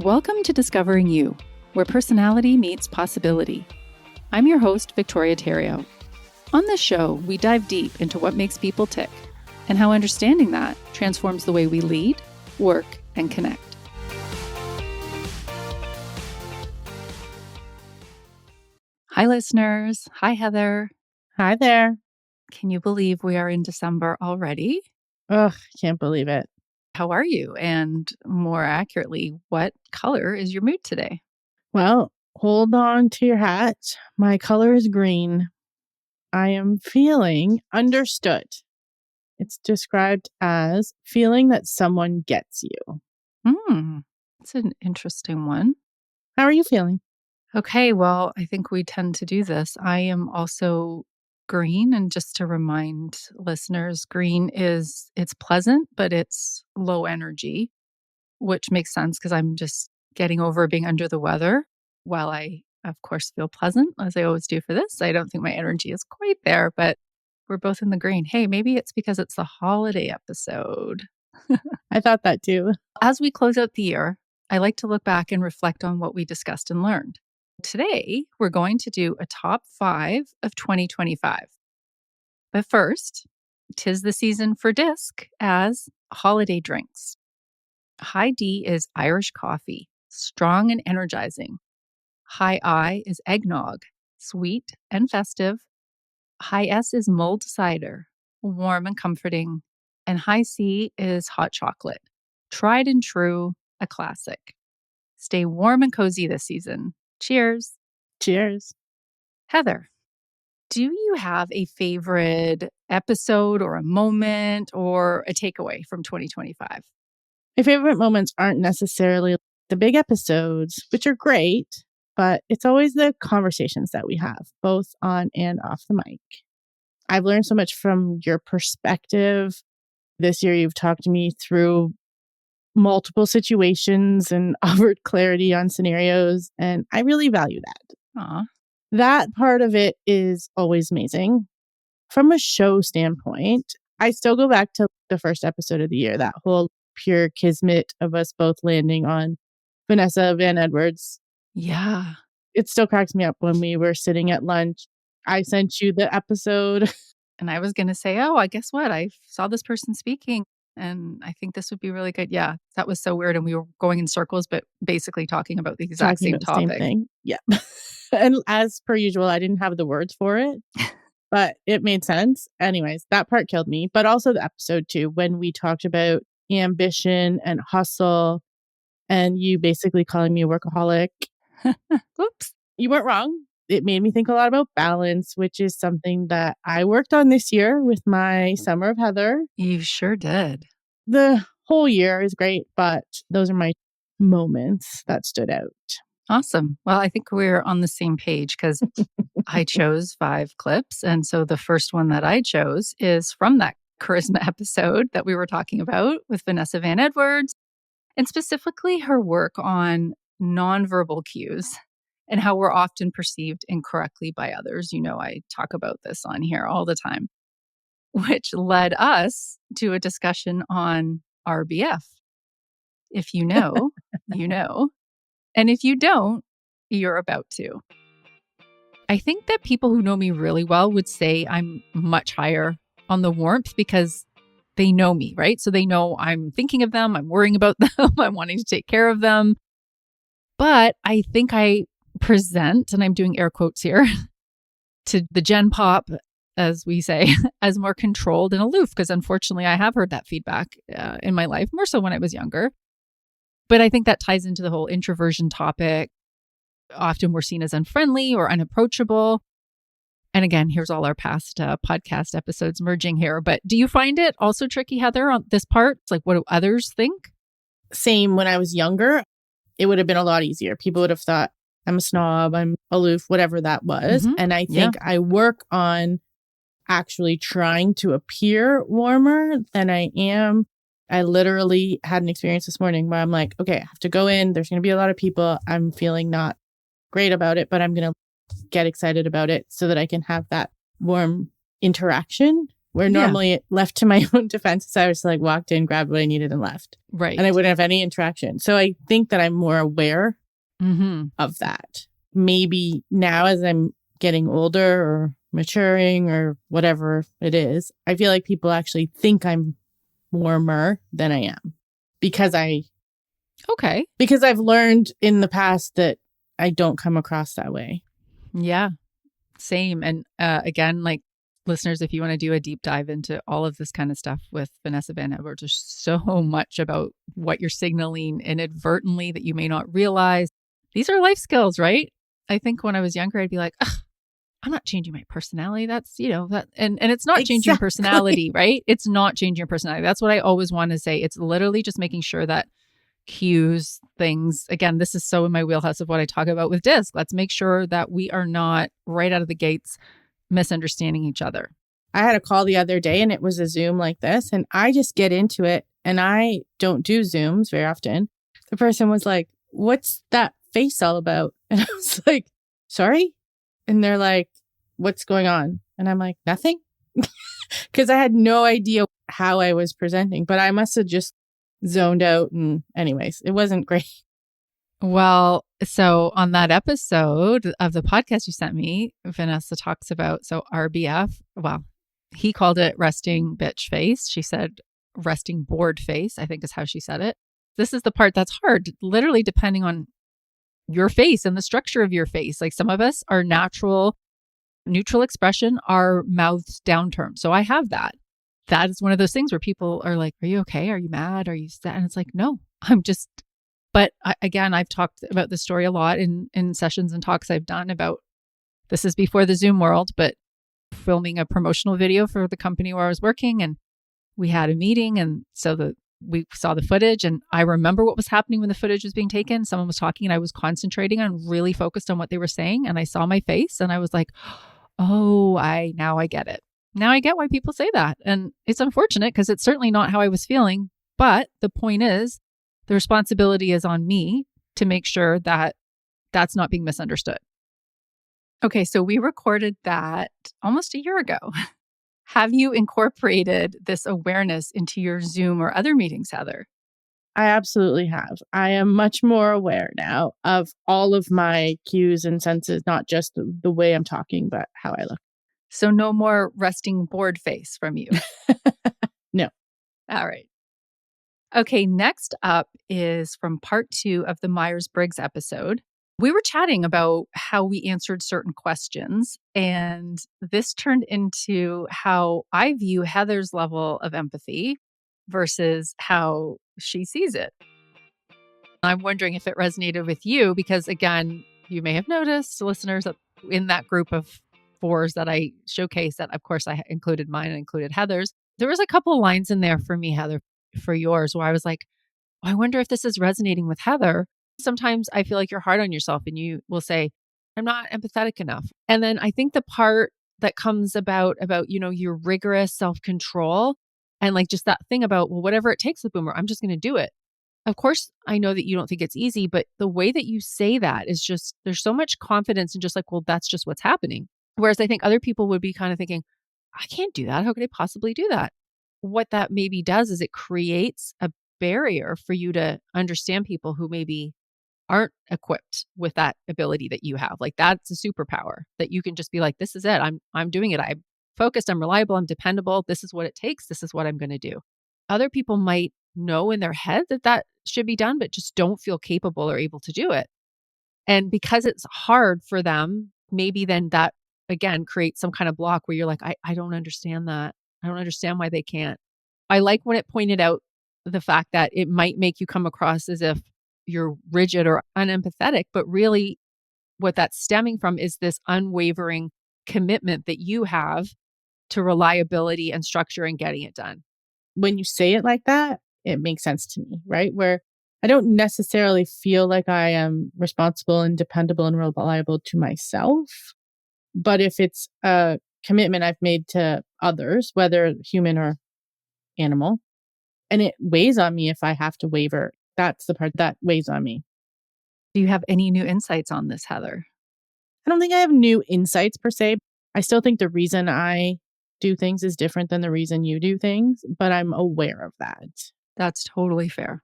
Welcome to Discovering You, where personality meets possibility. I'm your host, Victoria Theriault. On this show, we dive deep into what makes people tick and how understanding that transforms the way we lead, work, and connect. Hi, listeners. Hi, Heather. Hi there. Can you believe we are in December already? Ugh, can't believe it. How are you? And more accurately, what color is your mood today? Well, hold on to your hat. My color is green. I am feeling understood. It's described as feeling that someone gets you. That's an interesting one. How are you feeling? Okay, well, I think we tend to do this. I am also green. And just to remind listeners, green it's pleasant, but it's low energy, which makes sense because I'm just getting over being under the weather. While I, of course, feel pleasant, as I always do for this, I don't think my energy is quite there, but we're both in the green. Hey, maybe it's because it's the holiday episode. I thought that too. As we close out the year, I like to look back and reflect on what we discussed and learned. Today, we're going to do a top 5 of 2025. But first, 'tis the season for disc as holiday drinks. High D is Irish coffee, strong and energizing. High I is eggnog, sweet and festive. High S is mulled cider, warm and comforting. And high C is hot chocolate, tried and true, a classic. Stay warm and cozy this season. Cheers. Cheers. Heather, do you have a favorite episode or a moment or a takeaway from 2025? My favorite moments aren't necessarily the big episodes, which are great, but it's always the conversations that we have, both on and off the mic. I've learned so much from your perspective. This year, you've talked to me through multiple situations and offered clarity on scenarios, and I really value that. Aw. That part of it is always amazing. From a show standpoint, I still go back to the first episode of the year, that whole pure kismet of us both landing on Vanessa Van Edwards. Yeah. It still cracks me up when we were sitting at lunch. I sent you the episode. And I was going to say, oh, I guess what? I saw this person speaking and I think this would be really good. Yeah, that was so weird. And we were going in circles, but basically talking about the exact Talking same about the same topic. thing. Yeah. And as per usual, I didn't have the words for it, but it made sense. Anyways, that part killed me. But also the episode too, when we talked about ambition and hustle and you basically calling me a workaholic. Oops. You weren't wrong. It made me think a lot about balance, which is something that I worked on this year with my Summer of Heather. You sure did. The whole year is great, but those are my moments that stood out. Awesome. Well, I think we're on the same page because I chose 5 clips. And so the first one that I chose is from that charisma episode that we were talking about with Vanessa Van Edwards, and specifically her work on nonverbal cues and how we're often perceived incorrectly by others. You know, I talk about this on here all the time, which led us to a discussion on RBF. If you know, you know. And if you don't, you're about to. I think that people who know me really well would say I'm much higher on the warmth because they know me, right? So they know I'm thinking of them, I'm worrying about them, I'm wanting to take care of them. But I think I present, and I'm doing air quotes here, to the Gen Pop, as we say, as more controlled and aloof, because unfortunately I have heard that feedback in my life, more so when I was younger. But I think that ties into the whole introversion topic. Often we're seen as unfriendly or unapproachable. And again, here's all our past podcast episodes merging here. But do you find it also tricky, Heather, on this part? It's like, what do others think? Same when I was younger, it would have been a lot easier. People would have thought I'm a snob, I'm aloof, whatever that was. Mhm. And I think I work on actually trying to appear warmer than I am. I literally had an experience this morning where I'm like, okay, I have to go in. There's going to be a lot of people. I'm feeling not great about it, but I'm going to get excited about it so that I can have that warm interaction. where Yeah. normally left to my own defenses, I was like walked in, grabbed what I needed and left. Right. And I wouldn't have any interaction. So I think that I'm more aware of that. Maybe now as I'm getting older or maturing or whatever it is, I feel like people actually think I'm warmer than I am because I've learned in the past that I don't come across that way. Yeah, same. And again, like listeners, if you want to do a deep dive into all of this kind of stuff with Vanessa Van Edwards, there's so much about what you're signaling inadvertently that you may not realize. These are life skills, right? I think when I was younger, I'd be like, I'm not changing my personality. That's, that, and it's not changing your personality, right? It's not changing your personality. That's what I always want to say. It's literally just making sure that cues, things, again, this is so in my wheelhouse of what I talk about with DISC. Let's make sure that we are not right out of the gates misunderstanding each other. I had a call the other day and it was a Zoom like this, and I just get into it and I don't do Zooms very often. The person was like, "What's that face all about?" And I was like, "Sorry?" And they're like, "What's going on?" And I'm like, "Nothing." Because I had no idea how I was presenting, but I must have just zoned out. And anyways, it wasn't great. Well, so on that episode of the podcast you sent me, Vanessa talks about, so RBF, well, he called it resting bitch face. She said resting bored face, I think is how she said it. This is the part that's hard, literally depending on your face and the structure of your face. Like some of us are neutral expression, our mouths downturned. So I have that. That is one of those things where people are like, "Are you okay? Are you mad? Are you sad?" And it's like, no, I'm just, but again, I've talked about this story a lot in sessions and talks I've done about, this is before the Zoom world, but filming a promotional video for the company where I was working, and we had a meeting. And so we saw the footage, and I remember what was happening when the footage was being taken. Someone was talking and I was concentrating on, really focused on what they were saying. And I saw my face and I was like, oh, now I get it. Now I get why people say that. And it's unfortunate because it's certainly not how I was feeling. But the point is, the responsibility is on me to make sure that that's not being misunderstood. Okay, so we recorded that almost a year ago. Have you incorporated this awareness into your Zoom or other meetings, Heather? I absolutely have. I am much more aware now of all of my cues and senses, not just the way I'm talking, but how I look. So no more resting bored face from you. No. All right. Okay, next up is from part 2 of the Myers-Briggs episode. We were chatting about how we answered certain questions, and this turned into how I view Heather's level of empathy versus how she sees it. I'm wondering if it resonated with you because, again, you may have noticed, listeners, that in that group of 4s that I showcased, that of course I included mine and included Heather's, there was a couple lines in there for me, Heather, for yours, where I was like, I wonder if this is resonating with Heather. Sometimes I feel like you're hard on yourself and you will say, I'm not empathetic enough. And then I think the part that comes about, your rigorous self-control and like just that thing about, well, whatever it takes, the boomer, I'm just going to do it. Of course, I know that you don't think it's easy, but the way that you say that is just, there's so much confidence and just like, well, that's just what's happening. Whereas I think other people would be kind of thinking, I can't do that. How could I possibly do that? What that maybe does is it creates a barrier for you to understand people who maybe aren't equipped with that ability that you have. Like that's a superpower that you can just be like, this is it. I'm doing it. I'm focused. I'm reliable. I'm dependable. This is what it takes. This is what I'm going to do. Other people might know in their head that that should be done, but just don't feel capable or able to do it. And because it's hard for them, maybe then that again creates some kind of block where you're like, I don't understand that. I don't understand why they can't. I like when it pointed out the fact that it might make you come across as if you're rigid or unempathetic, but really what that's stemming from is this unwavering commitment that you have to reliability and structure and getting it done. When you say it like that, it makes sense to me, right? Where I don't necessarily feel like I am responsible and dependable and reliable to myself. But if it's a commitment I've made to others, whether human or animal, and it weighs on me if I have to waver, that's the part that weighs on me. Do you have any new insights on this, Heather? I don't think I have new insights per se. I still think the reason I do things is different than the reason you do things, but I'm aware of that. That's totally fair.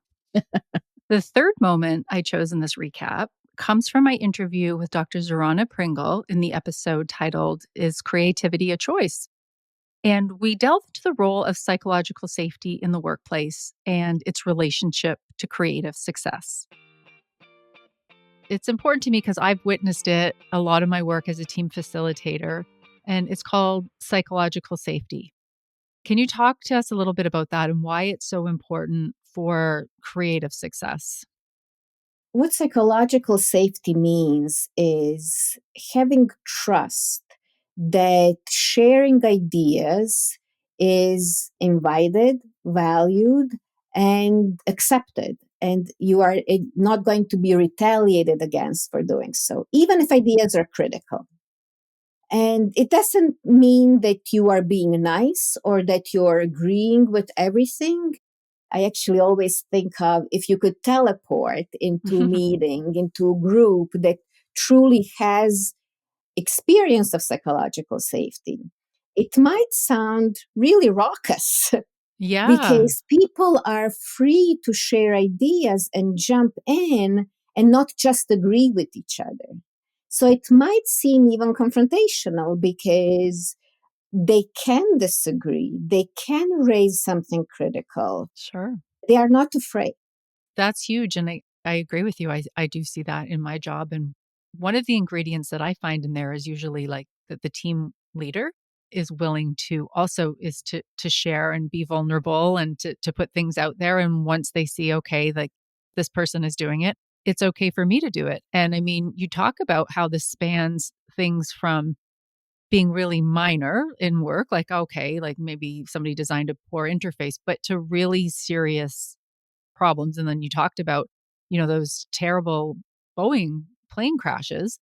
The third moment I chose in this recap comes from my interview with Dr. Zorana Pringle in the episode titled, Is Creativity a Choice? And we delve into the role of psychological safety in the workplace and its relationship to creative success. It's important to me because I've witnessed it a lot of my work as a team facilitator, and it's called psychological safety. Can you talk to us a little bit about that and why it's so important for creative success? What psychological safety means is having trust that sharing ideas is invited, valued, and accepted. And you are not going to be retaliated against for doing so, even if ideas are critical. And it doesn't mean that you are being nice or that you're agreeing with everything. I actually always think of if you could teleport into a meeting, into a group that truly has experience of psychological safety, it might sound really raucous Yeah, because people are free to share ideas and jump in and not just agree with each other. So it might seem even confrontational because they can disagree, they can raise something critical, sure. they are not afraid. That's huge. And I agree with you. I do see that in my job. And one of the ingredients that I find in there is usually like that the team leader is willing to also is to share and be vulnerable and to put things out there. And once they see, okay, like this person is doing it, it's okay for me to do it. And I mean, you talk about how this spans things from being really minor in work, like, okay, like maybe somebody designed a poor interface, but to really serious problems. And then you talked about, those terrible Boeing plane crashes.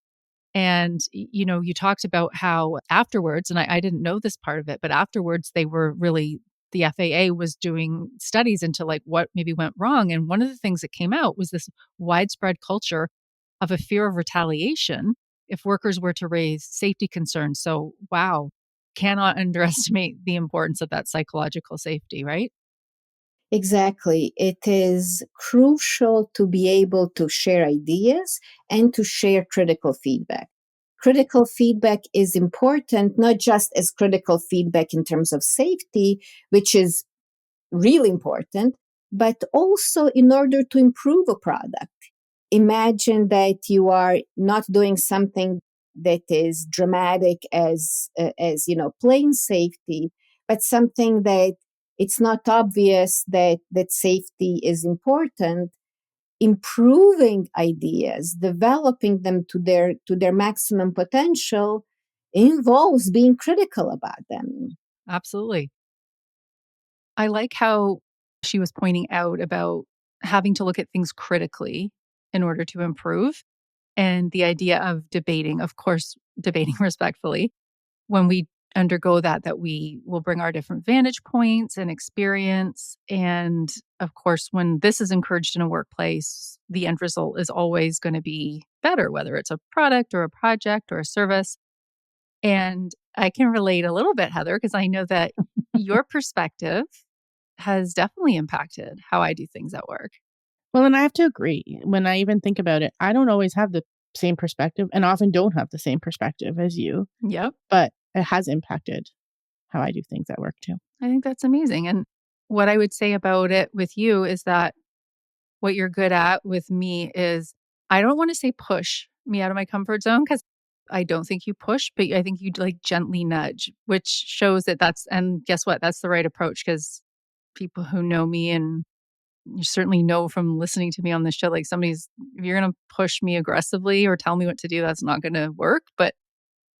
And, you talked about how afterwards, and I didn't know this part of it, but afterwards they were really, the FAA was doing studies into like what maybe went wrong. And one of the things that came out was this widespread culture of a fear of retaliation if workers were to raise safety concerns. So, wow, cannot underestimate the importance of that psychological safety, right? Exactly. It is crucial to be able to share ideas and to share critical feedback. Critical feedback is important, not just as critical feedback in terms of safety, which is really important, but also in order to improve a product. Imagine that you are not doing something that is dramatic as plane safety, but something that it's not obvious that safety is important. Improving ideas, developing them to their maximum potential involves being critical about them. Absolutely. I like how she was pointing out about having to look at things critically in order to improve, and the idea of debating, of course, debating respectfully when we undergo that we will bring our different vantage points and experience. And of course, when this is encouraged in a workplace, the end result is always going to be better, whether it's a product or a project or a service. And I can relate a little bit, Heather, because I know that your perspective has definitely impacted how I do things at work. Well, and I have to agree. When I even think about it, I don't always have the same perspective and often don't have the same perspective as you, Yep. but it has impacted how I do things at work too. I think that's amazing. And what I would say about it with you is that what you're good at with me is I don't want to say push me out of my comfort zone because I don't think you push, but I think you like gently nudge, which shows that and guess what? That's the right approach because people who know me and you certainly know from listening to me on this show, like if you're going to push me aggressively or tell me what to do, that's not going to work. But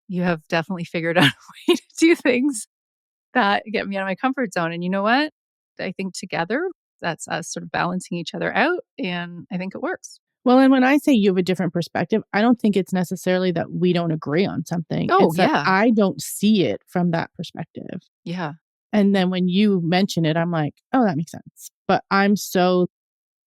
you have definitely figured out a way to do things that get me out of my comfort zone. And you know what? I think together, that's us sort of balancing each other out. And I think it works. Well, and when I say you have a different perspective, I don't think it's necessarily that we don't agree on something. Oh, It's that yeah. I don't see it from that perspective. Yeah. And then when you mention it, I'm like, oh, that makes sense. But I'm so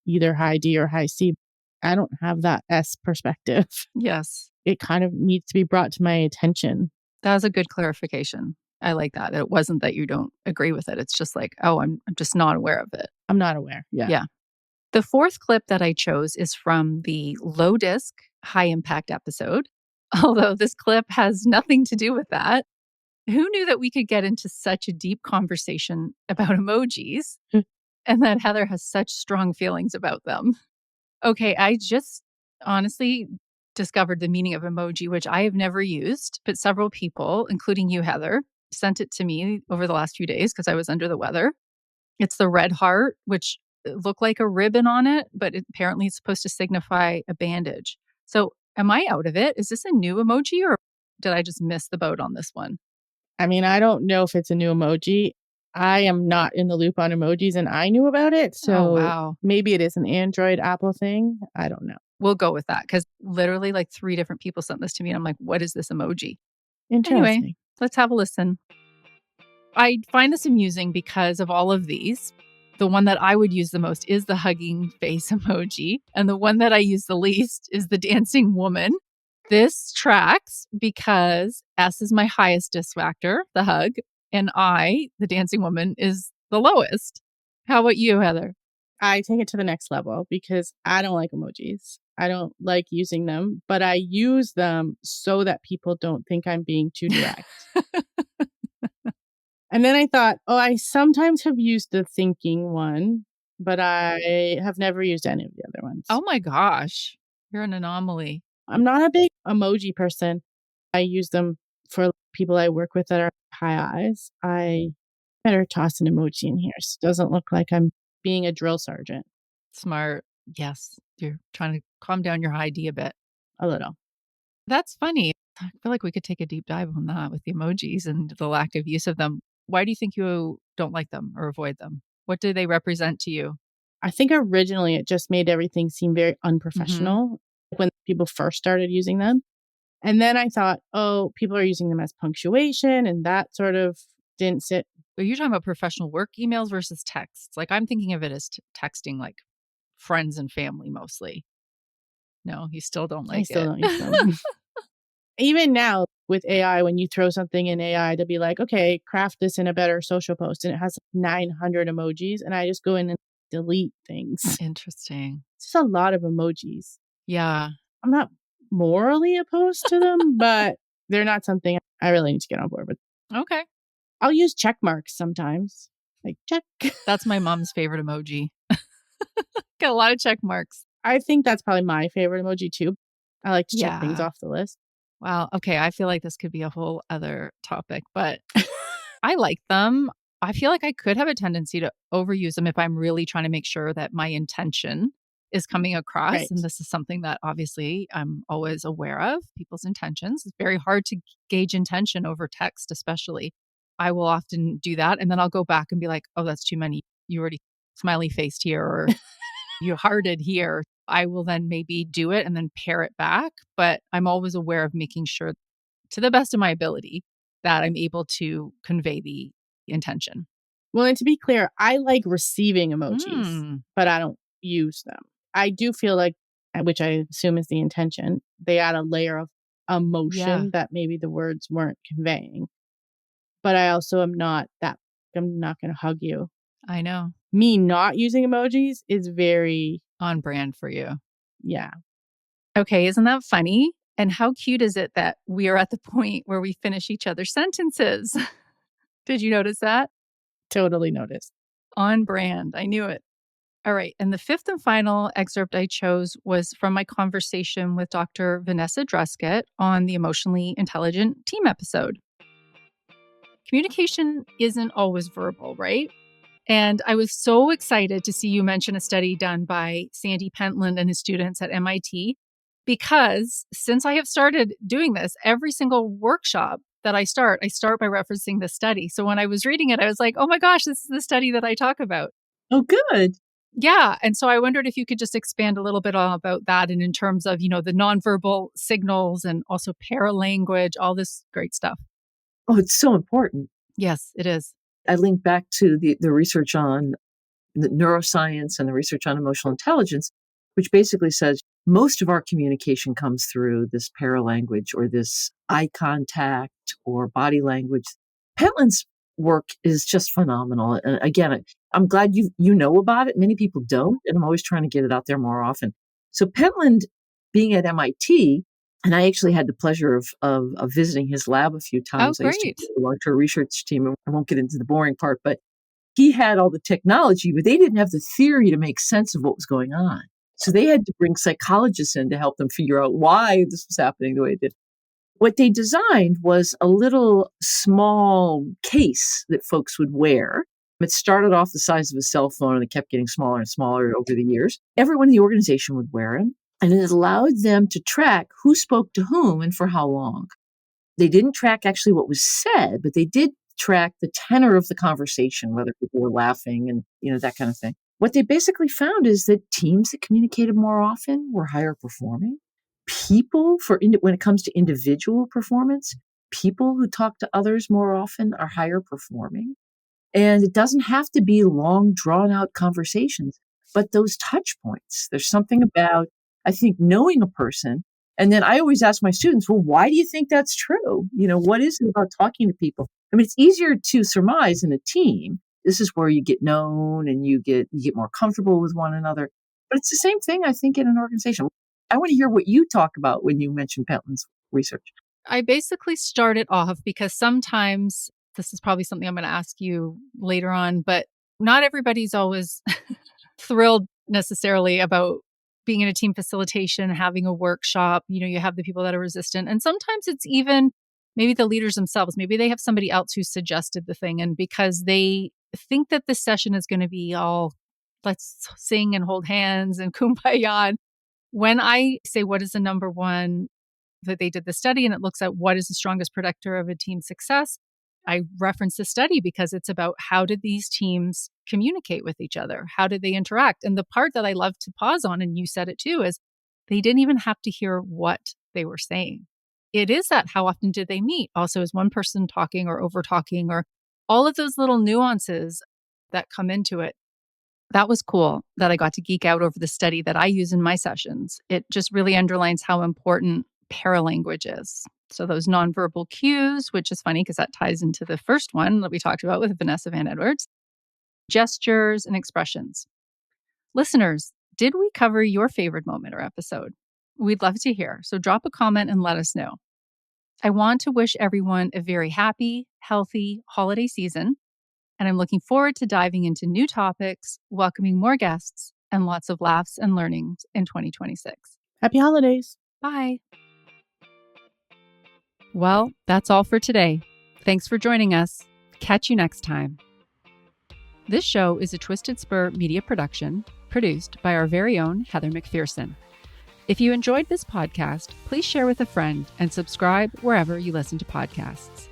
either high D or high C. I don't have that S perspective. Yes. It kind of needs to be brought to my attention. That was a good clarification. I like that. It wasn't that you don't agree with it. It's just like, oh, I'm just not aware of it. I'm not aware. Yeah. Yeah. The fourth clip that I chose is from the low disc, high impact episode. Although this clip has nothing to do with that. Who knew that we could get into such a deep conversation about emojis and that Heather has such strong feelings about them? Okay, I just honestly discovered the meaning of emoji, which I have never used, but several people, including you, Heather, sent it to me over the last few days because I was under the weather. It's the red heart, which looked like a ribbon on it, but apparently it's supposed to signify a bandage. So am I out of it? Is this a new emoji or did I just miss the boat on this one? I mean, I don't know if it's a new emoji. I am not in the loop on emojis and I knew about it. Oh, So wow. maybe it is an Android Apple thing. I don't know. We'll go with that because literally like 3 different people sent this to me and I'm like, what is this emoji? Anyway, Interesting. let's have a listen. I find this amusing because of all of these. The one that I would use the most is the hugging face emoji. And the one that I use the least is the dancing woman. This tracks because S is my highest disc factor, the hug, and I, the dancing woman, is the lowest. How about you, Heather? I take it to the next level because I don't like emojis. I don't like using them, but I use them so that people don't think I'm being too direct. And then I thought, oh, I sometimes have used the thinking one, but I have never used any of the other ones. Oh my gosh, you're an anomaly. I'm not a big emoji person. I use them for people I work with that are high eyes. I better toss an emoji in here so it doesn't look like I'm being a drill sergeant. Smart. Yes, you're trying to calm down your high D a bit. A little. That's funny. I feel like we could take a deep dive on that with the emojis and the lack of use of them. Why do you think you don't like them or avoid them? What do they represent to you? I think originally it just made everything seem very unprofessional when people first started using them. And then I thought, oh, people are using them as punctuation, and that sort of didn't sit. Are you talking about professional work emails versus texts? Like I'm thinking of it as texting, like friends and family mostly. No, you still don't I like still it. don't use them. Even now with AI, when you throw something in AI to be like, okay, craft this in a better social post, and it has 900 emojis, and I just go in and delete things. Interesting. It's just a lot of emojis. Yeah. I'm not morally opposed to them, but they're not something I really need to get on board with. Okay. I'll use check marks sometimes. Like check. That's my mom's favorite emoji. Got a lot of check marks. I think that's probably my favorite emoji too. I like to check things Yeah. off the list. Wow. Okay. I feel like this could be a whole other topic, but I like them. I feel like I could have a tendency to overuse them if I'm really trying to make sure that my intention is coming across. Right. And this is something that obviously I'm always aware of people's intentions. It's very hard to gauge intention over text, especially. I will often do that. And then I'll go back and be like, oh, that's too many. You already smiley faced here or you hearted here. I will then maybe do it and then pare it back. But I'm always aware of making sure to the best of my ability that I'm able to convey the intention. Well, and to be clear, I like receiving emojis, Mm, but I don't use them. I do feel like, which I assume is the intention, they add a layer of emotion yeah, that maybe the words weren't conveying. But I also am not that, I'm not going to hug you. I know. Me not using emojis is very, On brand for you. yeah, Okay, isn't that funny? And how cute is it that we are at the point where we finish each other's sentences? Did you notice that? totally noticed. On brand. I knew it. All right. And the fifth and final excerpt I chose was from my conversation with Dr. Vanessa Druskett on the Emotionally Intelligent Team episode. Communication isn't always verbal, right? And I was so excited to see you mention a study done by Sandy Pentland and his students at MIT, because since I have started doing this, every single workshop that I start by referencing this study. So when I was reading it, I was like, oh my gosh, this is the study that I talk about. Oh, good. Yeah. And so I wondered if you could just expand a little bit about that and in terms of, the nonverbal signals and also paralanguage, all this great stuff. Oh, it's so important. Yes, it is. I link back to the research on the neuroscience and the research on emotional intelligence, which basically says most of our communication comes through this paralanguage or this eye contact or body language. Pentland's work is just phenomenal. And again, I'm glad you know about it. Many people don't, and I'm always trying to get it out there more often. So Pentland, being at MIT, and I actually had the pleasure of visiting his lab a few Oh, times. I used to great. belong to a research team, and I won't get into the boring part, but he had all the technology, but they didn't have the theory to make sense of what was going on. So they had to bring psychologists in to help them figure out why this was happening the way it did. What they designed was a little small case that folks would wear. It started off the size of a cell phone and it kept getting smaller and smaller over the years. Everyone in the organization would wear it, and it allowed them to track who spoke to whom and for how long. They didn't track actually what was said, but they did track the tenor of the conversation, whether people were laughing and, that kind of thing. What they basically found is that teams that communicated more often were higher performing. People, when it comes to individual performance, people who talk to others more often are higher performing. And it doesn't have to be long, drawn out conversations, but those touch points. There's something about, I think, knowing a person. And then I always ask my students, well, why do you think that's true? What is it about talking to people? I mean, it's easier to surmise in a team. This is where you get known and you get more comfortable with one another. But it's the same thing, I think, in an organization. I want to hear what you talk about when you mention Pentland's research. I basically started off because sometimes, this is probably something I'm going to ask you later on, but not everybody's always thrilled necessarily about being in a team facilitation, having a workshop. You have the people that are resistant. And sometimes it's even maybe the leaders themselves. Maybe they have somebody else who suggested the thing. And because they think that this session is going to be all, let's sing and hold hands and kumbaya. When I say, what is the number one, that they did the study and it looks at what is the strongest predictor of a team success, I reference the study because it's about how did these teams communicate with each other? How did they interact? And the part that I love to pause on, and you said it too, is they didn't even have to hear what they were saying. It is that how often did they meet? Also, is one person talking or over talking, or all of those little nuances that come into it. That was cool that I got to geek out over the study that I use in my sessions. It just really underlines how important paralanguage is. So those nonverbal cues, which is funny because that ties into the first one that we talked about with Vanessa Van Edwards, gestures and expressions. Listeners, did we cover your favorite moment or episode? We'd love to hear. So drop a comment and let us know. I want to wish everyone a very happy, healthy holiday season. And I'm looking forward to diving into new topics, welcoming more guests, and lots of laughs and learnings in 2026. Happy holidays. Bye. Well, that's all for today. Thanks for joining us. Catch you next time. This show is a Twisted Spur media production, produced by our very own Heather McPherson. If you enjoyed this podcast, please share with a friend and subscribe wherever you listen to podcasts.